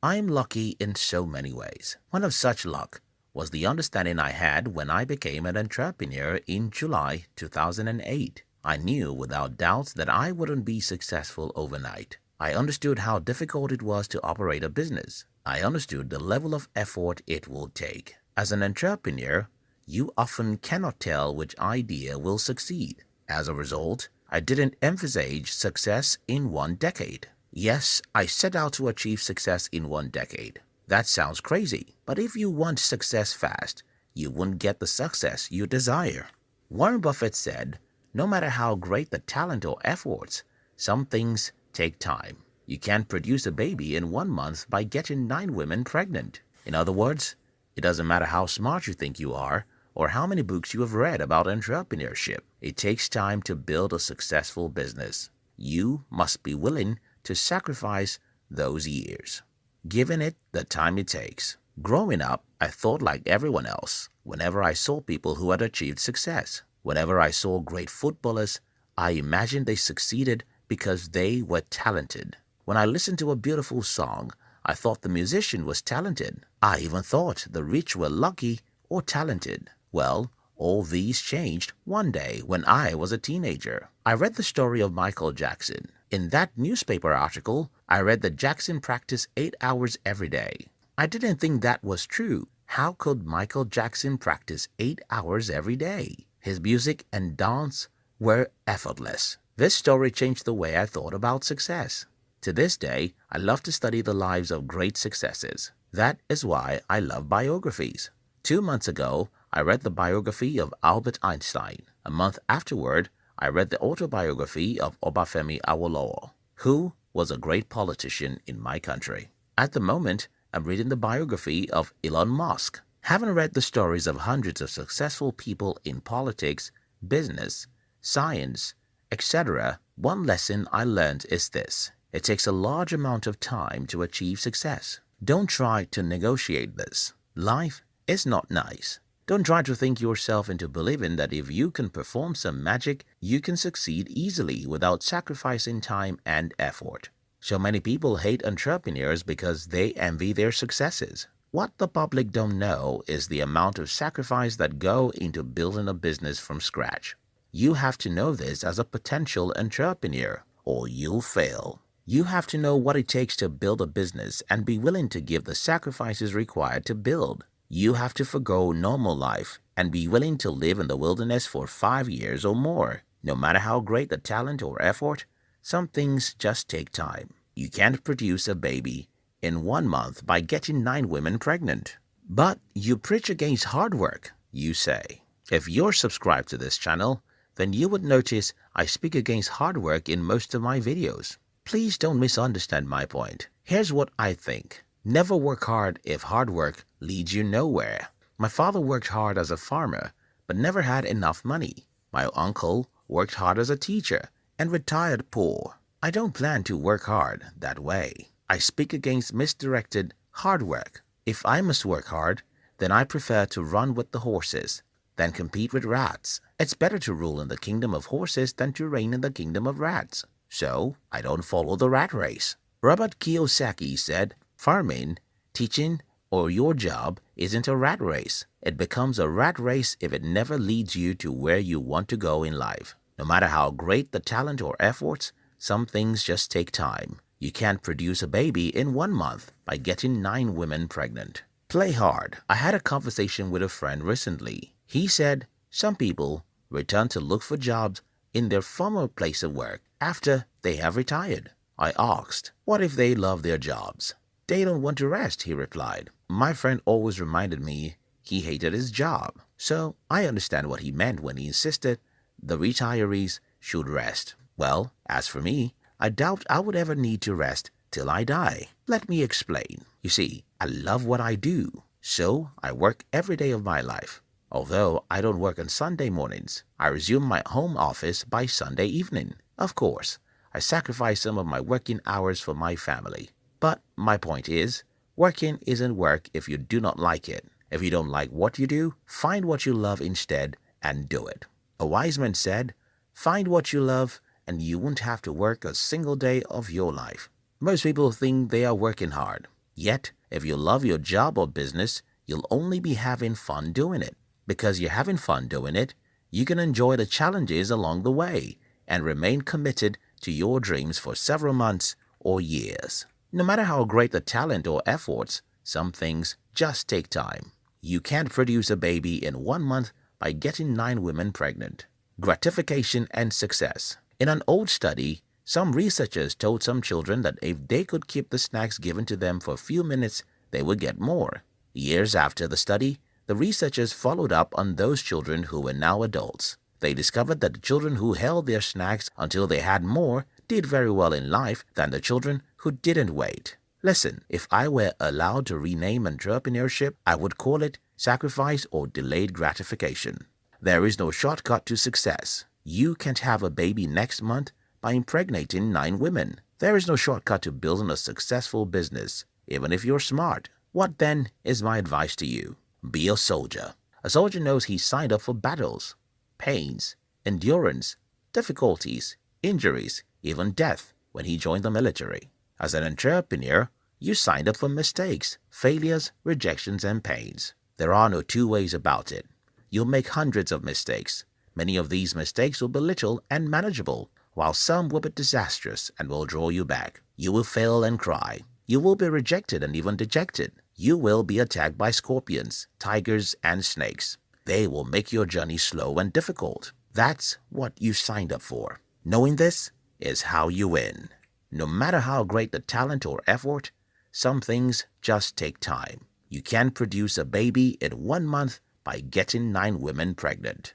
I'm lucky in so many ways. One of such luck was the understanding I had when I became an entrepreneur in July 2008. I knew without doubt that I wouldn't be successful overnight. I understood how difficult it was to operate a business. I understood the level of effort it will take. As an entrepreneur, you often cannot tell which idea will succeed. As a result, I didn't envisage success in one decade. Yes, I set out to achieve success in one decade. That sounds crazy, but if you want success fast, you won't get the success you desire. Warren Buffett said, no matter how great the talent or efforts, some things take time. You can't produce a baby in 1 month by getting 9 women pregnant. In other words, it doesn't matter how smart you think you are or how many books you have read about entrepreneurship. It takes time to build a successful business. You must be willing to sacrifice those years, giving it the time it takes. Growing up, I thought like everyone else. Whenever I saw people who had achieved success, whenever I saw great footballers, I imagined they succeeded because they were talented. When I listened to a beautiful song, I thought the musician was talented. I even thought the rich were lucky or talented. Well, all these changed one day when I was a teenager. I read the story of Michael Jackson. In that newspaper article, I read that Jackson practiced 8 hours every day. I didn't think that was true. How could Michael Jackson practice 8 hours every day? His music and dance were effortless. This story changed the way I thought about success. To this day, I love to study the lives of great successes. That is why I love biographies. 2 months ago, I read the biography of Albert Einstein. A month afterward, I read the autobiography of Obafemi Awolowo, who was a great politician in my country. At the moment, I'm reading the biography of Elon Musk. Having read the stories of hundreds of successful people in politics, business, science, etc., one lesson I learned is this. It takes a large amount of time to achieve success. Don't try to negotiate this. Life is not nice. Don't try to think yourself into believing that if you can perform some magic, you can succeed easily without sacrificing time and effort. So many people hate entrepreneurs because they envy their successes. What the public don't know is the amount of sacrifice that go into building a business from scratch. You have to know this as a potential entrepreneur, or you'll fail. You have to know what it takes to build a business and be willing to give the sacrifices required to build. You have to forgo normal life and be willing to live in the wilderness for 5 years or more. No matter how great the talent or effort, some things just take time. You can't produce a baby in 1 month by getting 9 women pregnant. But you preach against hard work, you say. If you're subscribed to this channel, then you would notice I speak against hard work in most of my videos. Please don't misunderstand my point. Here's what I think. Never work hard if hard work leads you nowhere. My father worked hard as a farmer, but never had enough money. My uncle worked hard as a teacher and retired poor. I don't plan to work hard that way. I speak against misdirected hard work. If I must work hard, then I prefer to run with the horses than compete with rats. It's better to rule in the kingdom of horses than to reign in the kingdom of rats. So I don't follow the rat race. Robert Kiyosaki said, farming, teaching, or your job isn't a rat race. It becomes a rat race if it never leads you to where you want to go in life. No matter how great the talent or efforts, some things just take time. You can't produce a baby in 1 month by getting 9 women pregnant. Play hard. I had a conversation with a friend recently. He said some people return to look for jobs in their former place of work after they have retired. I asked, what if they love their jobs? They don't want to rest, he replied. My friend always reminded me he hated his job. So I understand what he meant when he insisted the retirees should rest. Well, as for me, I doubt I would ever need to rest till I die. Let me explain. You see, I love what I do, so I work every day of my life. Although I don't work on Sunday mornings, I resume my home office by Sunday evening. Of course, I sacrifice some of my working hours for my family. But my point is, working isn't work if you do not like it. If you don't like what you do, find what you love instead and do it. A wise man said, find what you love and you won't have to work a single day of your life. Most people think they are working hard, Yet, if you love your job or business, you'll only be having fun doing it. Because you're having fun doing it, you can enjoy the challenges along the way and remain committed to your dreams for several months or years. No matter how great the talent or efforts, some things just take time. You can't produce a baby in 1 month by getting 9 women pregnant. Gratification and success. In an old study, some researchers told some children that if they could keep the snacks given to them for a few minutes, they would get more. Years after the study, the researchers followed up on those children who were now adults. They discovered that the children who held their snacks until they had more did very well in life than the children who didn't wait. Listen, if I were allowed to rename entrepreneurship, I would call it sacrifice or delayed gratification. There is no shortcut to success. You can't have a baby next month by impregnating 9 women. There is no shortcut to building a successful business, even if you're smart. What then is my advice to you? Be a soldier. A soldier knows he signed up for battles, pains, endurance, difficulties, injuries, even death when he joined the military. As an entrepreneur, you signed up for mistakes, failures, rejections, and pains. There are no two ways about it. You'll make hundreds of mistakes. Many of these mistakes will be little and manageable, while some will be disastrous and will draw you back. You will fail and cry. You will be rejected and even dejected. You will be attacked by scorpions, tigers, and snakes. They will make your journey slow and difficult. That's what you signed up for. Knowing this is how you win. No matter how great the talent or effort, some things just take time. You can't produce a baby in 1 month by getting 9 women pregnant.